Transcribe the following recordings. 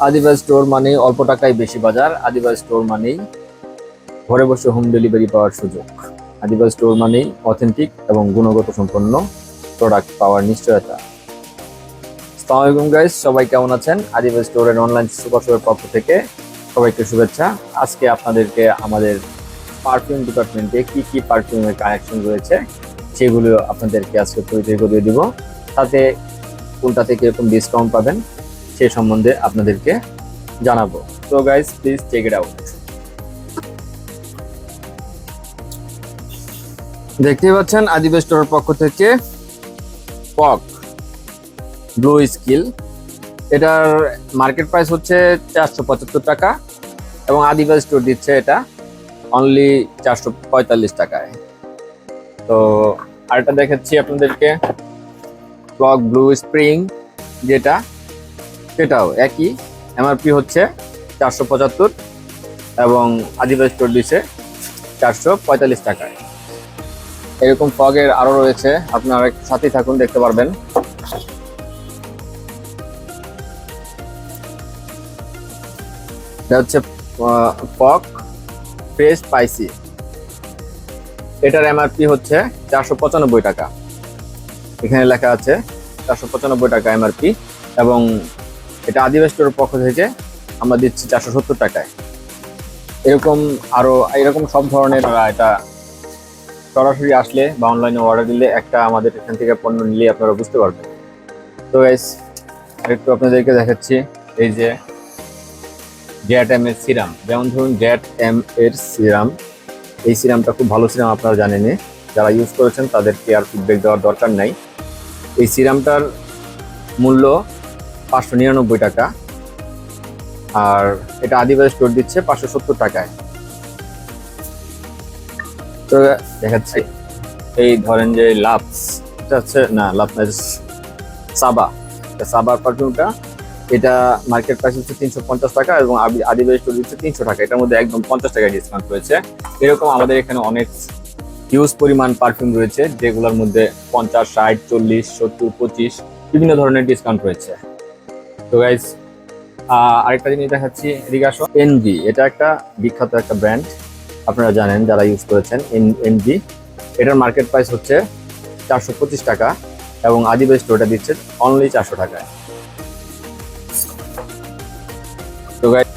আদিবাস store মানেই অল্প টাকায় বেশি বাজার। আদিবাস স্টোর মানেই ঘরে বসে হোম ডেলিভারি পাওয়ার সুযোগ। আদিবাস স্টোর মানেই অথেন্টিক এবং গুণগত সম্পন্ন প্রোডাক্ট পাওয়ার নিশ্চয়তা। আসসালামু আলাইকুম গাইস, সবাই কেমন আছেন? আদিবাস স্টোরের অনলাইন সুপার শপের পক্ষ থেকে সবাইকে শুভেচ্ছা। আজকে আপনাদেরকে আমাদের পারফিউম ডিপার্টমেন্টে কি কি পারফিউমের কালেকশন রয়েছে সেগুলো আপনাদেরকে আজকে পরিচয় করিয়ে দিব। সাথে কোনটা থেকে এরকম ডিসকাউন্ট পাবেন সে সম্বন্ধে আপনাদেরকে জানাবো। তো guys, please check it out. দেখতেই পাচ্ছেন আদিবাস স্টোরের পক্ষ থেকে পক ব্লু স্কিল। এটার মার্কেট প্রাইস হচ্ছে 475 টাকা এবং আদিবাস স্টোর দিচ্ছে এটা অনলি 445 টাকায়। তো আরেকটা দেখাচ্ছি আপনাদেরকে, পক ব্লু স্প্রিং, যেটা সেটাও একই এমআরপি হচ্ছে 475 এবং আদিবাস স্টোর দিচ্ছে 445 টাকায়। এরকম ফগের আরো রয়েছে, আপনারা একটু সাথেই থাকুন, দেখতে পারবেন। এটা হচ্ছে ফগ ফ্রেশ স্পাইসি। এটার এমআরপি হচ্ছে 495 টাকা। এখানে লেখা আছে 495 টাকা এমআরপি এবং এটা আদিবাস স্টোরের পক্ষ থেকে আমরা দিচ্ছি 470 টাকায়। এরকম আরো এরকম সব ধরনের এটা সরাসরি আসলে বা অনলাইনে অর্ডার দিলে একটা আমাদের এখান থেকে পণ্য নিলে আপনারা বুঝতে পারবেন। তো গাইস, আরেকটু আপনাদেরকে দেখাচ্ছি, এই যে জ্যাট এম এর সিরাম। যেমন ধরুন জ্যাট এম এর সিরাম, এই সিরামটা খুব ভালো সিরাম, আপনারা জানেনই। যারা ইউজ করেছেন তাদেরকে আর ফিডব্যাক দেওয়ার দরকার নাই। এই সিরামটার মূল্য 599 টাকা আর এটা আদিবাসী স্টোর দিচ্ছে 570 টাকায়। তো দেখাচ্ছি, এই ধরেন যে লাপস, এটা হচ্ছে না লাপস, সাবা, সাবার পারফিউমটা, এটা মার্কেট প্রাইস হচ্ছে 350 টাকা এবং আদিবাসী স্টোর দিচ্ছে 300 টাকা। এটার মধ্যে একদম 50 টাকা ডিসকাউন্ট রয়েছে। এরকম আমাদের এখানে অনেক হিউজ পরিমাণ পারফিউম রয়েছে, যেগুলোর মধ্যে 50, 60, 40, 70, 25 বিভিন্ন ধরনের ডিসকাউন্ট রয়েছে। তো গাইজ, আরেকটা জিনিস দেখাচ্ছি, এদিকে আসো। এনভি, এটা একটা বিখ্যাত একটা ব্র্যান্ড, আপনারা জানেন যারা ইউজ করেছেন। এনভি, এটার মার্কেট প্রাইস হচ্ছে 425 টাকা এবং আদিবাসী স্টোরটা দিচ্ছে অনলি 400 টাকায়। তো গাইজ,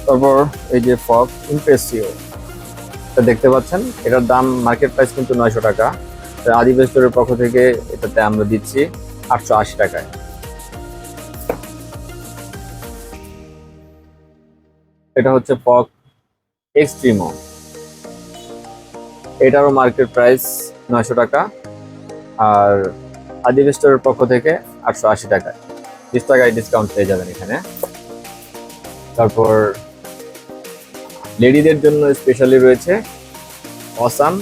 তারপর এই যে ফগ ইমপ্রেসিও, এটা দেখতে পাচ্ছেন, এটার দাম মার্কেট প্রাইস কিন্তু 900 টাকা। আদিবাসী স্টোরের পক্ষ থেকে এটাতে আমরা দিচ্ছি 880 টাকায়। এটা হচ্ছে ফগ এক্সট্রিমো, এটারও মার্কেট প্রাইস 900 টাকা আর আদিবাসী স্টোরের পক্ষ থেকে 880 টাকায়। 20 টাকায় ডিসকাউন্ট পেয়ে যাবেন এখানে। তারপর লেডিদের জন্য স্পেশালি রয়েছে অসাম।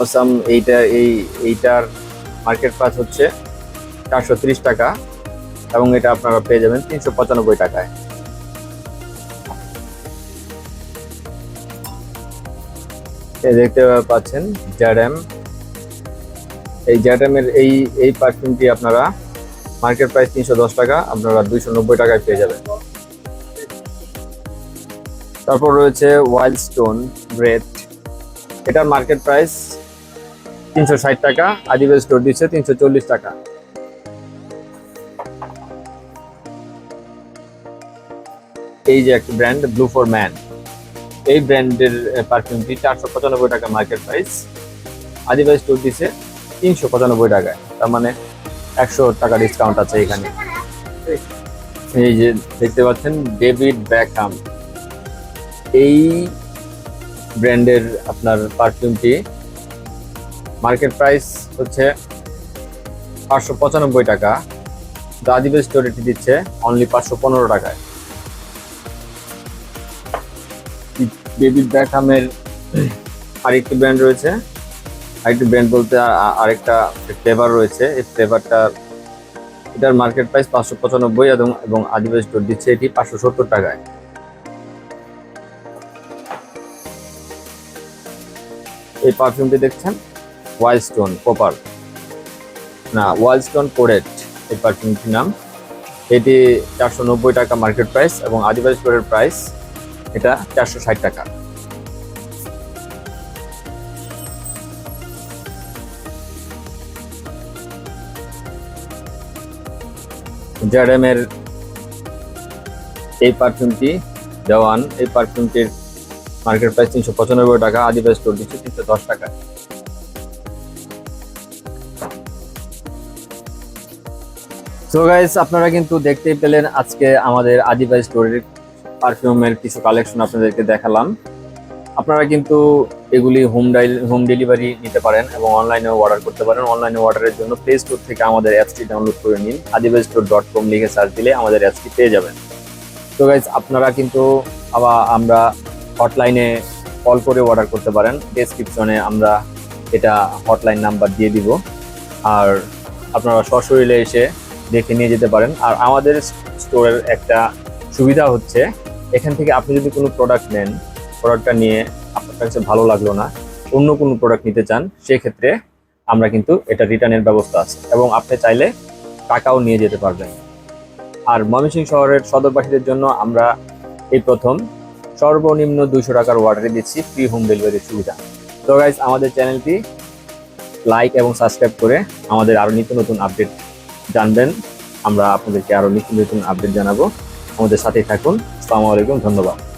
অসাম এইটার মার্কেট প্রাইস হচ্ছে 430 টাকা এবং এটা আপনারা পেয়ে যাবেন 395 টাকায়। দেখতে পাচ্ছেন জ্যাডএম, এই জ্যাডএমের এই পারফিউমটি আপনারা মার্কেট প্রাইস 310 টাকা, আপনারা 290 টাকায় পেয়ে যাবেন। তারপর রয়েছে ওয়াইল্ড স্টোন ব্রেথ, এটার মার্কেট প্রাইস 360 টাকা, আদিবাসী স্টোর দিচ্ছে 340 টাকা। এই যে একটা ব্র্যান্ড ব্লু ফর ম্যান, এই ব্র্যান্ডের পারফিউমটি 495 টাকা মার্কেট প্রাইস, আদিবাসী স্টোর দিচ্ছে 395 টাকায়। তার মানে 100 টাকা ডিসকাউন্ট আছে এখানে। এই যে দেখতে পাচ্ছেন ডেভিড বেকহাম, এই ব্র্যান্ডের আপনার পারফিউমটি মার্কেট প্রাইস হচ্ছে 595 টাকা, আদিবাসী স্টোর এটি দিচ্ছে অনলি 515 টাকায়। ডেভিড বেকহামের আরেকটি ব্র্যান্ড রয়েছে, আরেকটি ব্র্যান্ড বলতে আরেকটা ফ্লেভার রয়েছে। এই ফ্লেভারটা, এটার মার্কেট প্রাইস 595 এবং আদিবাসী স্টোর দিচ্ছে এটি 570 টাকায়। এই পারফিউমটি দেখছেন ওয়াইল্ড স্টোন কপার, না ওয়াইল্ড স্টোন কোরেট, এই পারফিউমটির নাম। এটি 490 টাকা মার্কেট প্রাইস এবং আদিবাসী স্টোরের প্রাইস এটা 460 টাকা। জেডএম এর এই পারফিউমটি দেওয়ান, এই পারফিউমটির মার্কেট প্রাইস 395 টাকা, আদিবাসী স্টোর দিচ্ছে 310 টাকা। সো গাইস, আপনারা কিন্তু দেখতেই পেলেন আজকে আমাদের আদিবাসী স্টোরের পারফিউমের কিছু কালেকশন আপনাদেরকে দেখালাম। আপনারা কিন্তু এগুলি হোম ডেলিভারি নিতে পারেন এবং অনলাইনেও অর্ডার করতে পারেন। অনলাইনে অর্ডারের জন্য প্লে স্টোর থেকে আমাদের অ্যাপসটি ডাউনলোড করে নিন। adibastore.com লিখে সার্চ দিলে আমাদের অ্যাপসটি পেয়ে যাবেন। তো গাইজ, আপনারা কিন্তু আমরা হটলাইনে কল করে অর্ডার করতে পারেন। ডেসক্রিপশনে আমরা এটা হটলাইন নাম্বার দিয়ে দিব, আর আপনারা সশরীরে এসে দেখে নিয়ে যেতে পারেন। আর আমাদের স্টোরের একটা সুবিধা হচ্ছে, এখান থেকে আপনি যদি কোনো প্রোডাক্ট নেন, প্রোডাক্টটা নিয়ে আপনার কাছে ভালো লাগলো না, অন্য কোনো প্রোডাক্ট নিতে চান, সেক্ষেত্রে আমরা কিন্তু এটা রিটার্নের ব্যবস্থা আছে এবং আপনি চাইলে টাকাও নিয়ে যেতে পারবেন। আর ময়মনসিংহ শহরের সদরবাসীদের জন্য আমরা এই প্রথম সর্বনিম্ন 200 টাকার অর্ডারে দিচ্ছি ফ্রি হোম ডেলিভারির সুবিধা। তো গাইজ, আমাদের চ্যানেলটি লাইক এবং সাবস্ক্রাইব করে আমাদের আরও নিত্য নতুন আপডেট জানবেন। আমরা আপনাদেরকে আরও নিত্য নতুন আপডেট জানাবো। আমাদের সাথেই থাকুন। আসসালামু আলাইকুম, ধন্যবাদ।